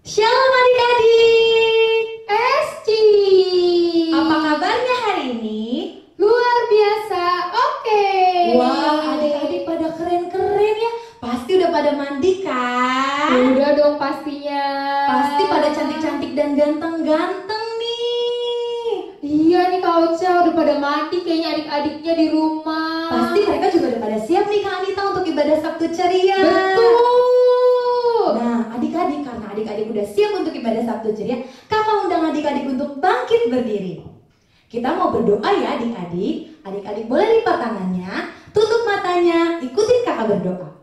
Shalom adik-adik. Esti, Apa kabarnya hari ini? luar biasa, oke. Wah, adik-adik pada keren-keren ya. Pasti udah pada mandi kan? Udah dong pastinya. Pasti pada cantik-cantik dan ganteng-ganteng nih. Iya nih Kak Ocha, udah pada mandi kayaknya adik-adiknya di rumah. Pasti mereka juga udah pada siap nih Kak Anita untuk ibadah Sabtu ceria. Betul. Nah, adik-adik, karena adik-adik udah siap untuk ibadah Sabtu ceria, kakak undang adik-adik untuk bangkit berdiri. Kita mau berdoa ya adik-adik. Adik-adik boleh lipat tangannya, tutup matanya, ikutin kakak berdoa.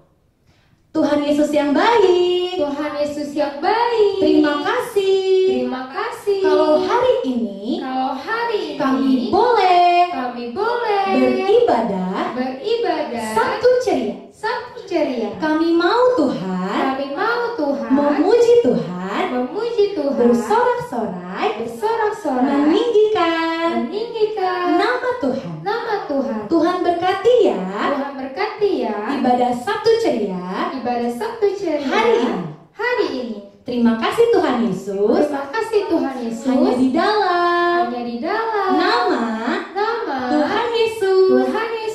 Tuhan Yesus yang baik, Tuhan Yesus yang baik. terima kasih. Terima kasih. Kalau hari ini kami boleh boleh beribadah Sabtu ceria. Sabtu ceria. Kami mau Tuhan Kami mau Tuhan memuji Tuhan, memuji Tuhan, bersorak-sorai, bersorak-sorai, meninggikan meninggikan nama Tuhan. nama Tuhan. Tuhan berkati ya Tuhan berkati ya ibadah Sabtu ceria ibadah Sabtu ceria hari ini. Terima kasih Tuhan Yesus. Terima kasih Tuhan Yesus. Hanya di dalam nama Tuhan Yesus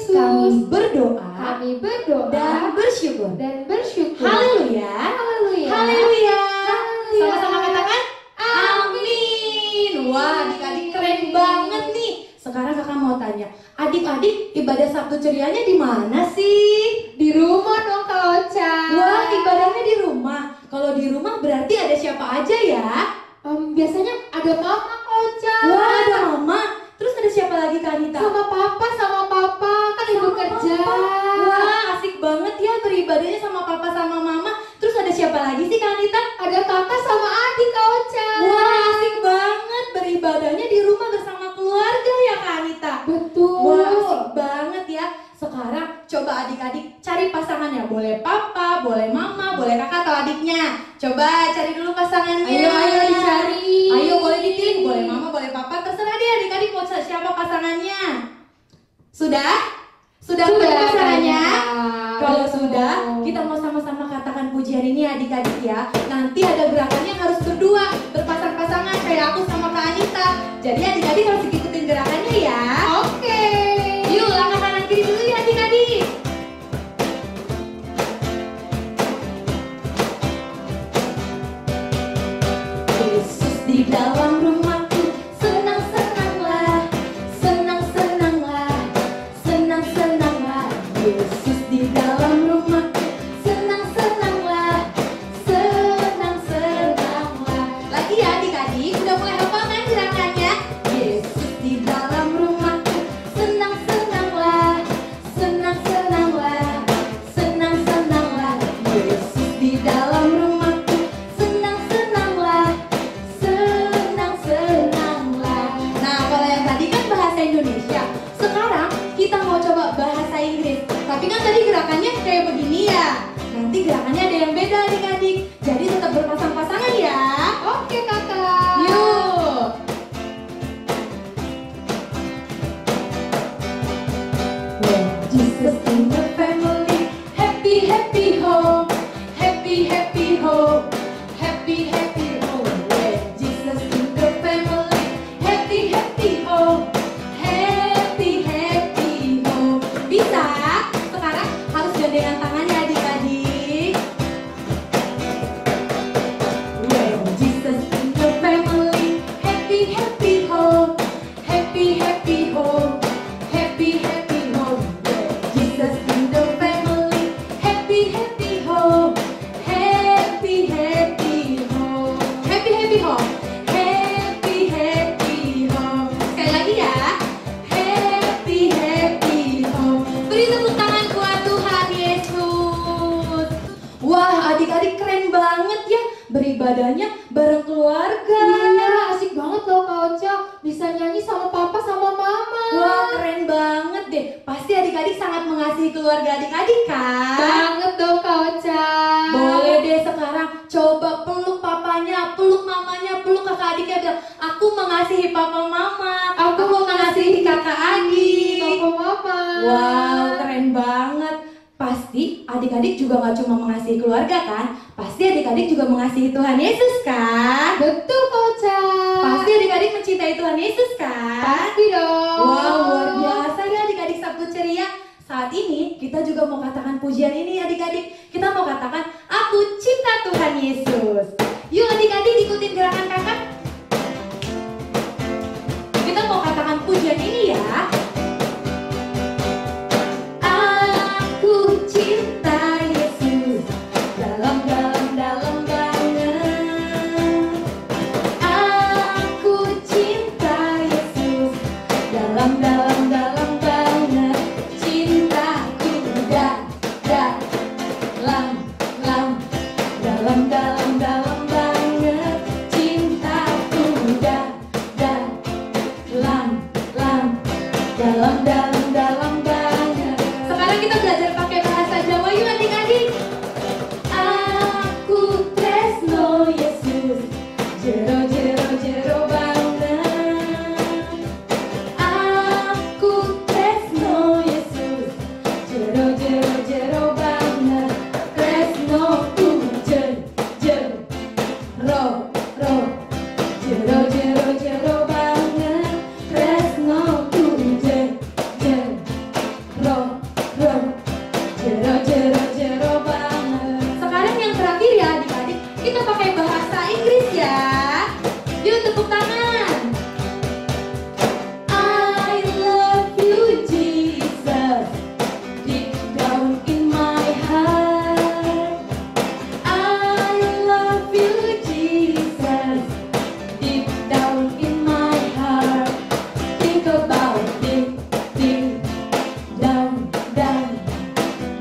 kami berdoa kami berdoa dan bersyukur. bersyukur. Haleluya. Haleluya. Haleluya. Haleluya. Sama-sama katakan amin. Wah, adik-adik keren banget nih. Sekarang kakak mau tanya, adik-adik ibadah Sabtu cerianya di mana sih? Di rumah dong Kak Ocha. Wah, ibadahnya di rumah. Kalau di rumah berarti ada siapa aja ya? Biasanya ada mama Kak Ocha. Wah, ada mama. Terus ada siapa lagi Kak Anita? Sama papa kan ibu kerja. Wah, asik banget ya beribadahnya sama papa sama mama. Terus ada siapa lagi sih Kak Anita? Ada kakak sama adik Kak Ocha. Wah, asik banget beribadahnya di rumah bersama keluarga ya Kak Anita. Betul. Wah, asik banget ya. Sekarang coba adik-adik cari pasangannya. Boleh papa, boleh mama, boleh kakak atau adiknya. Coba cari dulu pasangannya. Ayo dicari. Ayo boleh dipilih, boleh mama, boleh papa. Terserah deh adik-adik mau siapa pasangannya. Sudah? Sudah punya pasangannya? Kalau sudah, kita mau sama-sama katakan pujian ini adik-adik ya. Nanti ada gerakannya harus berdua, berpasang-pasangan kayak aku sama Kak Anita. Jadi adik-adik harus ikutin gerakannya ya. Oke. Yuk langkah kanan kiri dulu ya adik-adik. Yesus di dalam rumahku, senang-senanglah, senang-senanglah, senang-senanglah. Yesus di dalam rumahku, senang-senanglah, senang-senanglah. Lagi ya adik-adik, udah mulai hafal kan gerakannya? Yesus di dalam rumahku, senang-senanglah, senang-senanglah, senang-senanglah. Yesus di dalam rumahku, senang-senanglah, senang-senanglah. Nah, kalau yang tadi kan bahasa Indonesia. Sekarang kita mau coba bahasa Inggris. Tapi kan tadi gerakannya kayak begini ya. Nanti gerakannya ada yang beda adik-adik. Jadi tetap berpasang-pasangan ya. Oke kakak. Yuk. When Jesus in the family, happy happy home, happy happy home, happy happy home. When Jesus in the family, happy happy home, happy happy home. Bisa? Sekarang harus gandengan tangannya adik-adik. When Jesus in the family, happy happy home, happy happy home, happy happy home. When Jesus in the family, happy happy home, happy happy home, happy happy home, happy happy home. Sekali lagi ya, happy happy home. Beri tepuk tangan buat Tuhan Yesus. Wah, adik-adik keren banget ya beribadahnya bareng keluarga. Iya, asik banget loh Kak Ocha. Bisa nyanyi sama papa sama mama. Wah, keren banget deh. Pasti adik-adik sangat mengasihi keluarga adik-adik kan? Banget dong Kak Ocha. Boleh deh sekarang coba peluk papanya, peluk mamanya, peluk kakak adiknya, bilang aku mengasihi papa mama, aku mengasihi kakak adik. Papa mama. Wow, keren banget. Pasti pasti adik-adik juga gak cuma mengasihi keluarga kan? Pasti adik-adik juga mengasihi Tuhan Yesus kan? Betul Kak Ocha. Pasti adik-adik mencintai Tuhan Yesus kan? Pasti dong. Wow, luar biasa ya adik-adik Sabtu ceria. Saat ini kita juga mau katakan pujian ini adik-adik. Kita mau katakan, aku cinta Tuhan Yesus. Yuk adik-adik ikutin gerakan kakak. Kita mau katakan pujian ini ya. Aku cinta Yesus dalam banget. Aku cinta Yesus dalam banget. Cintaku dalam banget. Cintaku dalam banget. Sekarang kita belajar pakai bahasa Jawa yuk adik-adik. Aku tresno Yesus jero banget. Aku tresno Yesus jero banget. Tresno ku jero banget. Tresno ku jero banget. Sekarang yang terakhir ya adik-adik, kita pakai bahasa Inggris ya. Yuk tepuk tangan. I love you Jesus, deep down in my heart. I love you Jesus, deep down in my heart. Think about it, deep down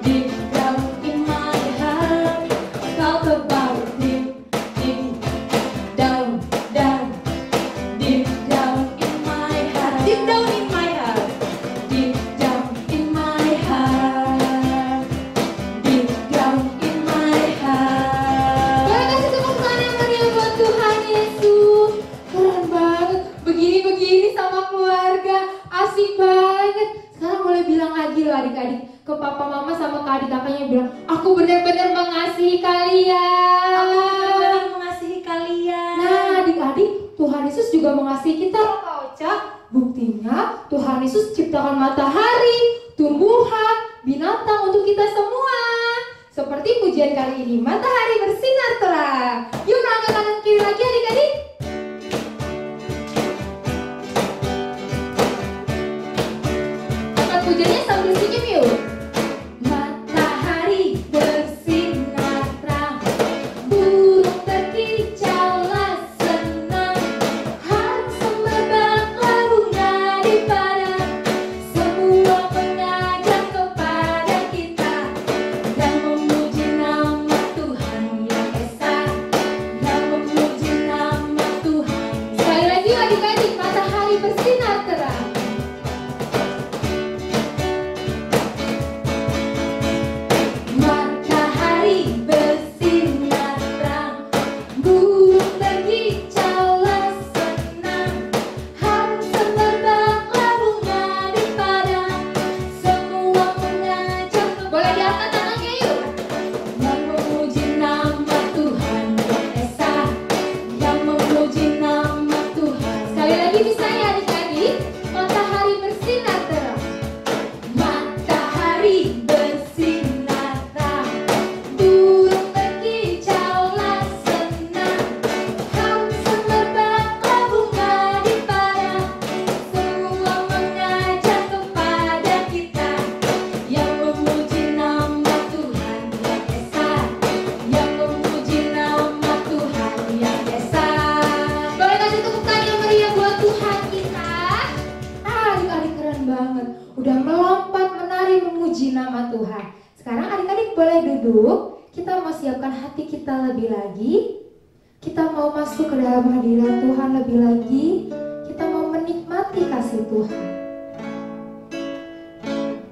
deep down in my heart. Talk about it, deep down deep down in my heart. Deep down in my heart. Deep down in my heart. Deep down in my heart. Boleh kasih tepuk tangan yang meriah buat Tuhan Yesus. Keren banget. Begini sama keluarga. Asik banget. Sekarang boleh bilang lagi loh adik-adik. Ke papa mama sama ke adik kakaknya bilang, aku benar-benar mengasihi kalian. Aku benar-benar mengasihi kalian. Nah adik-adik, Tuhan Yesus juga mengasihi kita loh Kak Ocha. Buktinya Tuhan Yesus ciptakan matahari, tumbuhan, binatang untuk kita semua. Seperti pujian kali ini, matahari bersinar terang. Yuk angkat tangan kiri lagi adik-adik. Angkat pujiannya sambil senyum yuk. Matahari bersinar terang, burung berkicaulah senang, harus semerbaklah bunga di padang, semua mengajak kepada kita dan memuji nama Tuhan yang esa, dan memuji nama Tuhan. Sekali lagi yuk adik-adik, matahari bersinar terang. Matahari bersinar terang, burung berkicaulah senang, harus semerbaklah bunga di padang, semua mengajak Boleh diangkat tangannya yuk. yang memuji nama Tuhan yang esa, yang memuji nama Tuhan. Sekali lagi bisa ya adik-adik. Matahari bersinar terang. Matahari bersinar terang, burung berkicaulah senang, harus semerbaklah bunga di padang, semua mengajak kepada kita yang memuji nama Tuhan yang esa, yang memuji nama Tuhan yang esa. Boleh kasih tepuk tangan yang meriah buat Tuhan kita. Adik-adik keren banget. Udah melompat menari memuji nama Tuhan. Sekarang adik-adik boleh duduk. Kita mau siapkan hati kita lebih lagi. Kita mau masuk ke dalam hadirat Tuhan lebih lagi. Kita mau menikmati kasih Tuhan.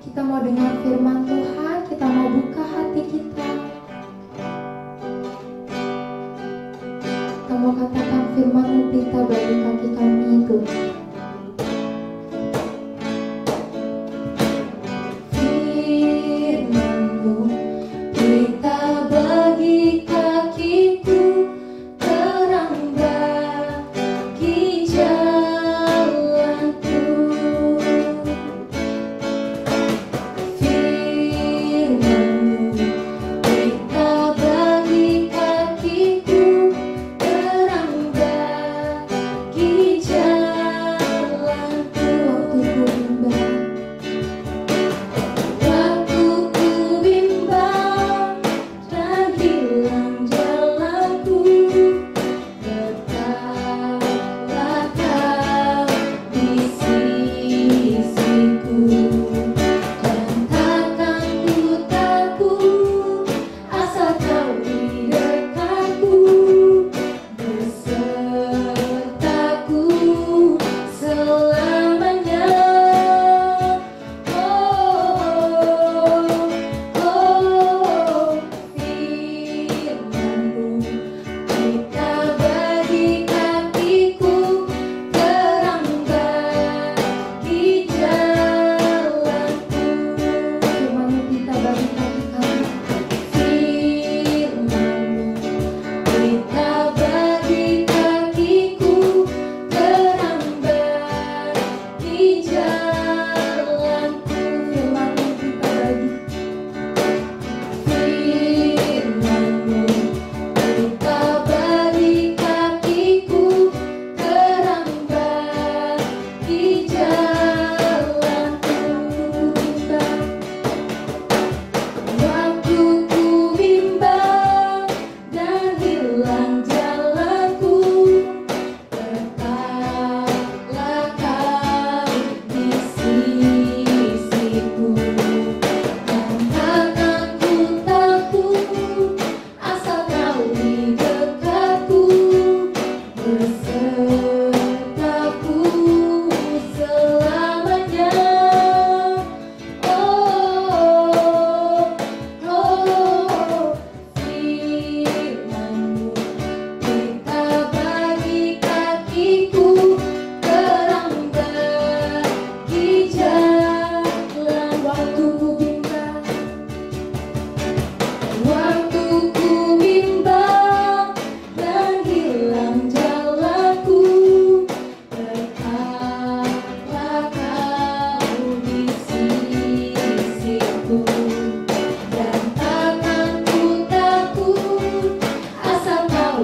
Kita mau dengar firman Tuhan. Kita mau buka hati kita. Kita mau katakan firman-Mu pelita bagi kaki kami itu. Firman-Mu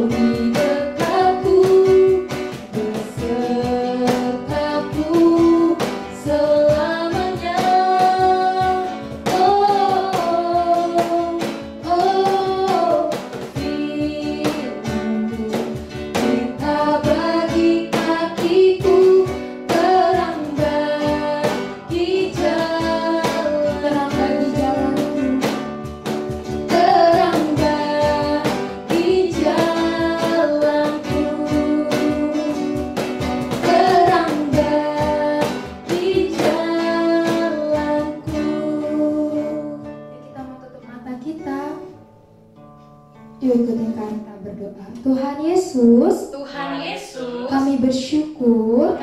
di dekatku, besertaku selamanya. Firman-Mu berita bagi kakiku, terang bagi jalanku, terang bagi jalanku, terang bagi jalanku. Kita mau tutup mata kita. Yuk ikutin kita berdoa. Tuhan Yesus, Tuhan Yesus, kami bersyukur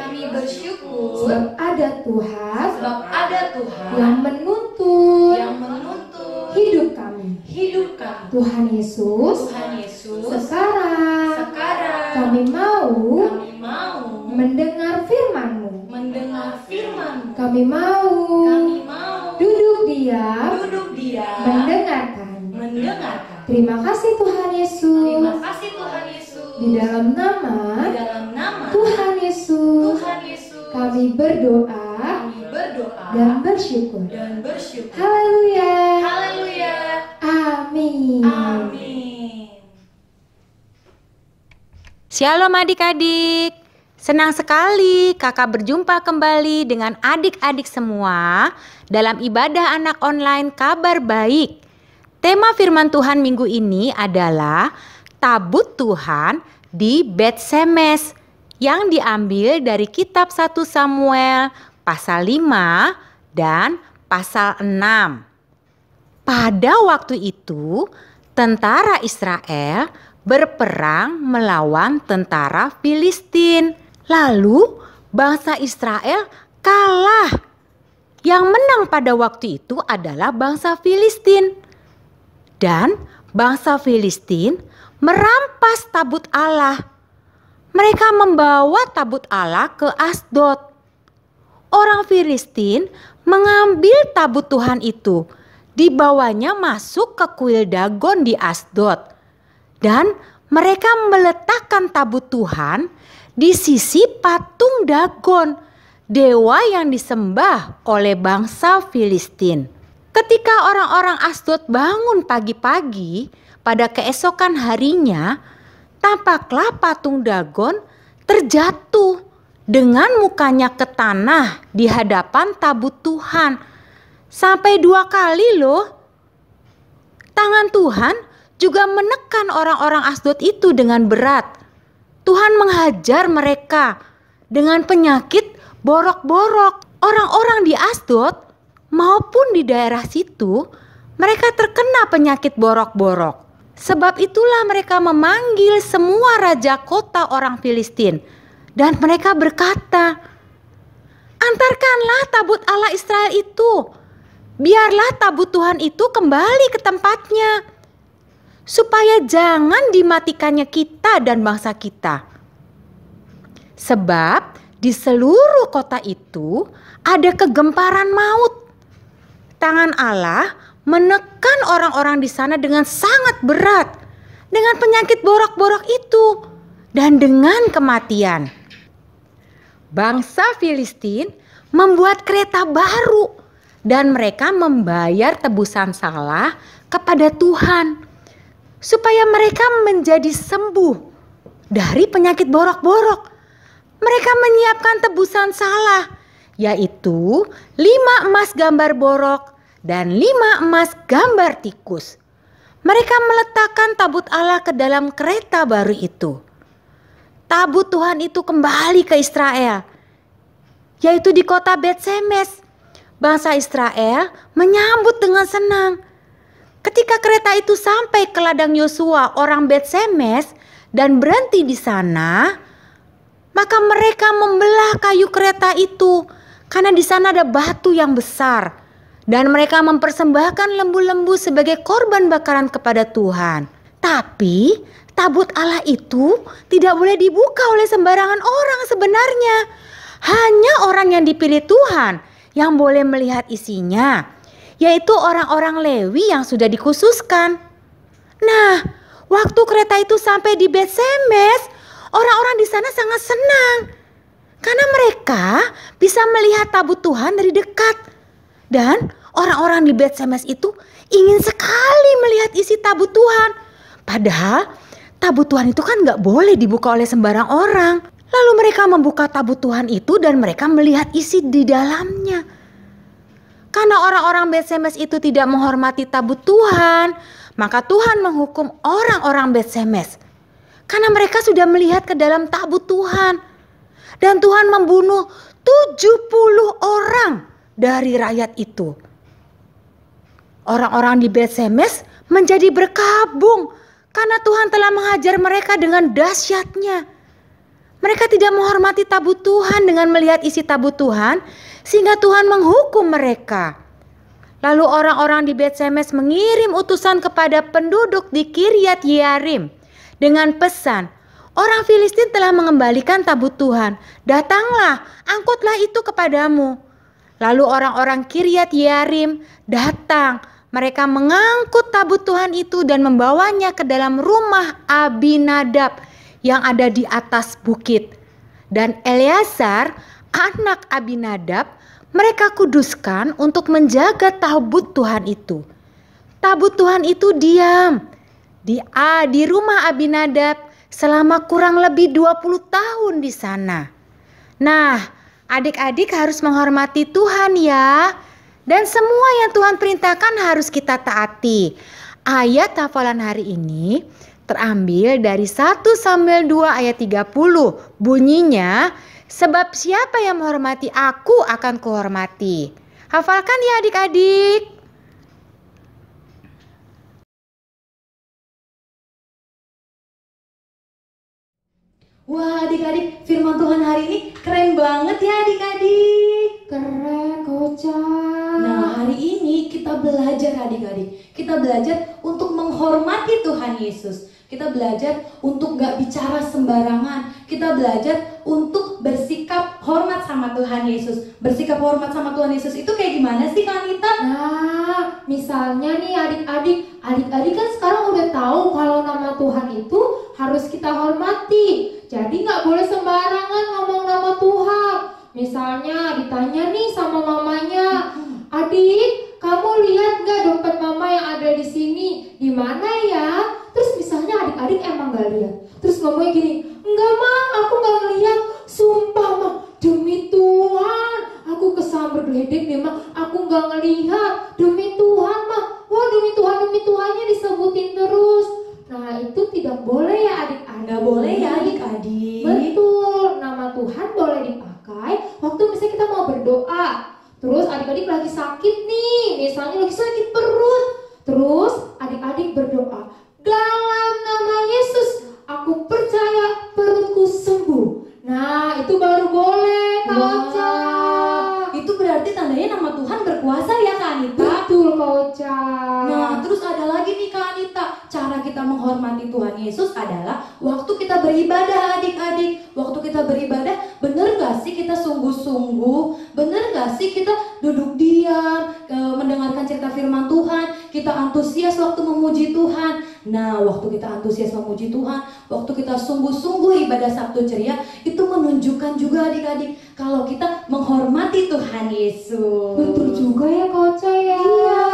sebab ada Tuhan sebab ada Tuhan yang menuntun hidup kami. Tuhan Yesus, sekarang kami mau mendengar firman-Mu. Kami mau duduk diam mendengarkan. Terima kasih Tuhan Yesus. Di dalam nama Tuhan Yesus, kami berdoa dan bersyukur. Haleluya. Amin. Shalom adik-adik. Senang sekali kakak berjumpa kembali dengan adik-adik semua dalam ibadah anak online Kabar Baik. Tema firman Tuhan minggu ini adalah Tabut Tuhan di Bet-Semes yang diambil dari kitab 1 Samuel pasal 5 dan pasal 6. Pada waktu itu, tentara Israel berperang melawan tentara Filistin. Lalu bangsa Israel kalah. Yang menang pada waktu itu adalah bangsa Filistin. Dan bangsa Filistin merampas tabut Allah. Mereka membawa tabut Allah ke Asdod. Orang Filistin mengambil tabut Tuhan itu, dibawanya masuk ke kuil Dagon di Asdod. Dan mereka meletakkan tabut Tuhan di sisi patung Dagon, dewa yang disembah oleh bangsa Filistin. Ketika orang-orang Asdod bangun pagi-pagi pada keesokan harinya, tampaklah patung Dagon terjatuh dengan mukanya ke tanah di hadapan tabut Tuhan. Sampai 2 kali loh. Tangan Tuhan juga menekan orang-orang Asdod itu dengan berat. Tuhan menghajar mereka dengan penyakit borok-borok. Orang-orang di Asdod maupun di daerah situ, mereka terkena penyakit borok-borok. Sebab itulah mereka memanggil semua raja kota orang Filistin. Dan mereka berkata, "Antarkanlah tabut Allah Israel itu. Biarlah tabut Tuhan itu kembali ke tempatnya. Supaya jangan dimatikannya kita dan bangsa kita." Sebab di seluruh kota itu ada kegemparan maut. Tangan Allah menekan orang-orang di sana dengan sangat berat, dengan penyakit borok-borok itu, dan dengan kematian. Bangsa Filistin membuat kereta baru, dan mereka membayar tebusan salah kepada Tuhan, supaya mereka menjadi sembuh dari penyakit borok-borok. Mereka menyiapkan tebusan salah, yaitu 5 emas gambar borok dan 5 emas gambar tikus. Mereka meletakkan tabut Allah ke dalam kereta baru itu. Tabut Tuhan itu kembali ke Israel, yaitu di kota Bet-Semes. Bangsa Israel menyambut dengan senang. Ketika kereta itu sampai ke ladang Yosua orang Bet-Semes dan berhenti di sana, maka mereka membelah kayu kereta itu karena di sana ada batu yang besar, dan mereka mempersembahkan lembu-lembu sebagai korban bakaran kepada Tuhan. Tapi tabut Allah itu tidak boleh dibuka oleh sembarangan orang sebenarnya. Hanya orang yang dipilih Tuhan yang boleh melihat isinya, yaitu orang-orang Lewi yang sudah dikhususkan. Nah, Waktu kereta itu sampai di Betsemes, orang-orang di sana sangat senang. Karena mereka bisa melihat tabut Tuhan dari dekat. Dan orang-orang di Betsemes itu ingin sekali melihat isi tabut Tuhan. Padahal tabut Tuhan itu kan gak boleh dibuka oleh sembarang orang. Lalu mereka membuka tabut Tuhan itu dan mereka melihat isi di dalamnya. Karena orang-orang Betsemes itu tidak menghormati tabut Tuhan, maka Tuhan menghukum orang-orang Betsemes. Karena mereka sudah melihat ke dalam tabut Tuhan. Dan Tuhan membunuh 70 orang dari rakyat itu. Orang-orang di Betsemes menjadi berkabung karena Tuhan telah menghajar mereka dengan dahsyatnya. Mereka tidak menghormati tabut Tuhan dengan melihat isi tabut Tuhan, sehingga Tuhan menghukum mereka. Lalu orang-orang di Betsemes mengirim utusan kepada penduduk di Kiryat Yearim dengan pesan, orang Filistin telah mengembalikan tabut Tuhan, datanglah, angkutlah itu kepadamu. Lalu orang-orang Kiryat Yearim datang, mereka mengangkut tabut Tuhan itu dan membawanya ke dalam rumah Abinadab yang ada di atas bukit. Dan Eleazar, anak Abinadab, mereka kuduskan untuk menjaga tabut Tuhan itu. Tabut Tuhan itu diam di rumah Abinadab selama kurang lebih 20 tahun di sana. Nah, adik-adik harus menghormati Tuhan ya. Dan semua yang Tuhan perintahkan harus kita taati. Ayat hafalan hari ini terambil dari 1 Samuel 2 ayat 30. Bunyinya, sebab siapa yang menghormati aku akan kuhormati. Hafalkan ya adik-adik. Wah adik-adik, firman Tuhan hari ini keren banget ya adik-adik. Keren, Koca. Nah hari ini kita belajar adik-adik. Kita belajar untuk menghormati Tuhan Yesus. Kita belajar untuk gak bicara sembarangan. Kita belajar untuk bersikap hormat sama Tuhan Yesus. Bersikap hormat sama Tuhan Yesus itu kayak gimana sih Kak Anita? Nah, misalnya nih adik-adik kan sekarang udah tahu kalau nama Tuhan itu harus kita hormati. Jadi nggak boleh sembarangan ngomong nama Tuhan. Misalnya ditanya nih sama mamanya, adik, kamu lihat nggak dompet mama yang ada di sini? Di mana ya? Terus misalnya adik-adik emang nggak lihat. Terus ngomongnya gini, enggak mah, aku nggak ngeliat. Sumpah mah, demi Tuhan, aku kesambar geledek nih mah, aku nggak ngelihat. Demi Tuhan mah, wah demi Tuhannya disebutin terus. Nah itu tidak boleh ya adik-adik. Nggak boleh ya adik-adik. Betul, nama Tuhan boleh dipakai waktu misalnya kita mau berdoa. Terus adik-adik lagi sakit nih, misalnya lagi sakit perut. Terus adik-adik berdoa, dalam nama Yesus aku percaya perutku sembuh. Nah itu baru boleh Kak Ocha. Itu berarti tandanya nama Tuhan berkuasa ya Kak Anita. Betul Kak Ocha. Nah terus ada lagi nih Kak Anita, cara kita menghormati Tuhan Yesus adalah waktu kita beribadah adik-adik. Waktu kita beribadah, bener gak sih kita sungguh-sungguh? Bener gak sih kita duduk diam, mendengarkan cerita firman Tuhan? Kita antusias waktu memuji Tuhan. Nah waktu kita antusias memuji Tuhan, waktu kita sungguh-sungguh ibadah Sabtu ceria, itu menunjukkan juga adik-adik kalau kita menghormati Tuhan Yesus. Betul juga ya Kak Ocha ya. Iya.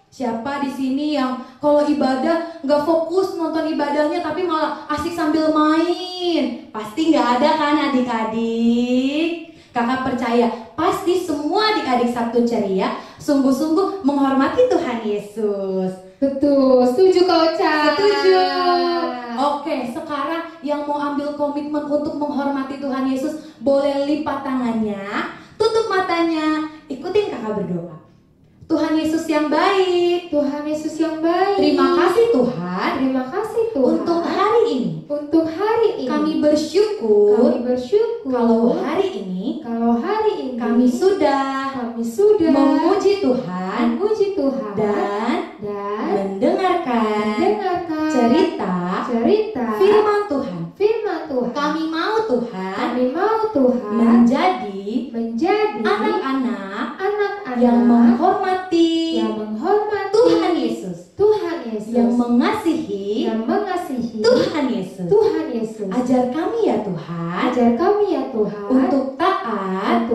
Siapa di sini yang kalau ibadah nggak fokus nonton ibadahnya tapi malah asik sambil main? Pasti nggak ada kan adik-adik? Kakak percaya pasti semua adik-adik Sabtu ceria sungguh-sungguh menghormati Tuhan Yesus. Betul, setuju Kak Ocha. Setuju. Oke, sekarang yang mau ambil komitmen untuk menghormati Tuhan Yesus boleh lipat tangannya, tutup matanya, ikutin kakak berdoa. Tuhan Yesus yang baik, Tuhan Yesus yang baik. terima kasih Tuhan. Terima kasih Tuhan. Untuk hari ini, Untuk hari ini kami bersyukur kalau hari ini kami kami sudah sudah memuji Tuhan memuji Tuhan dan dan mendengarkan mendengarkan cerita firman Tuhan. firman Tuhan. Kami mau Tuhan Kami mau Tuhan menjadi menjadi anak-anak anak-anak yang menghormati yang menghormati Tuhan Yesus, Tuhan Yesus yang mengasihi yang Yesus. Ajar kami ya Tuhan Ajar kami ya Tuhan untuk taat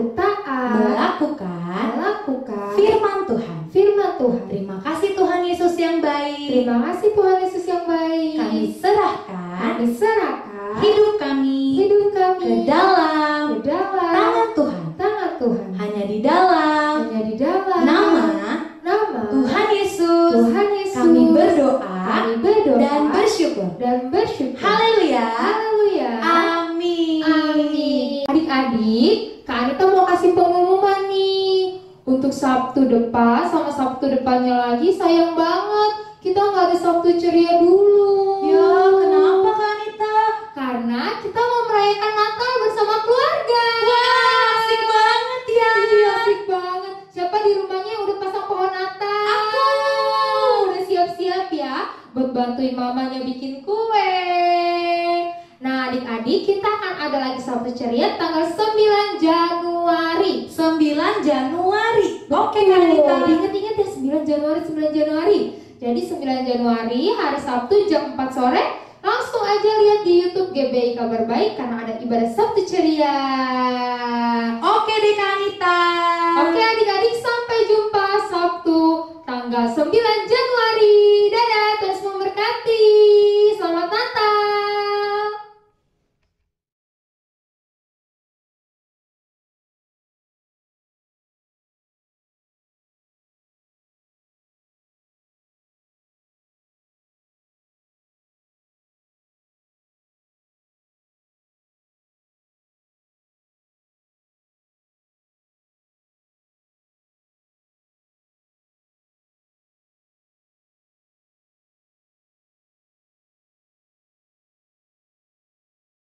melakukan firman Tuhan. firman Tuhan. Terima kasih Tuhan Yesus yang baik. Terima kasih Tuhan Yesus yang baik. Kami serahkan hidup kami ke dalam tangan Tuhan. Hanya di dalam nama Tuhan Yesus kami berdoa dan bersyukur. Haleluya. Amin. Adik-adik, Kak Anita mau kasih pengumuman nih. Untuk Sabtu depan sama Sabtu depannya lagi, sayang banget kita nggak ada Sabtu ceria dulu. Ya, kenapa Kak Anita? Karena kita mau merayakan Natal bersama keluarga. Wah, asik banget ya. Iya, asik banget. Siapa di rumahnya yang udah pasang pohon Natal? Aku. Udah siap-siap ya buat bantuin mamanya bikin kue. Nah, adik-adik, kita akan ada lagi Sabtu ceria tanggal 9 Januari. 9 Januari. Oke Kak Anita. Ingat-ingat ya 9 Januari. Jadi 9 Januari hari Sabtu jam 4 sore langsung aja lihat di YouTube GBI Kabar Baik karena ada ibadah Sabtu ceria. Oke deh Kak Anita. Oke adik-adik, sampai jumpa Sabtu tanggal 9 Januari.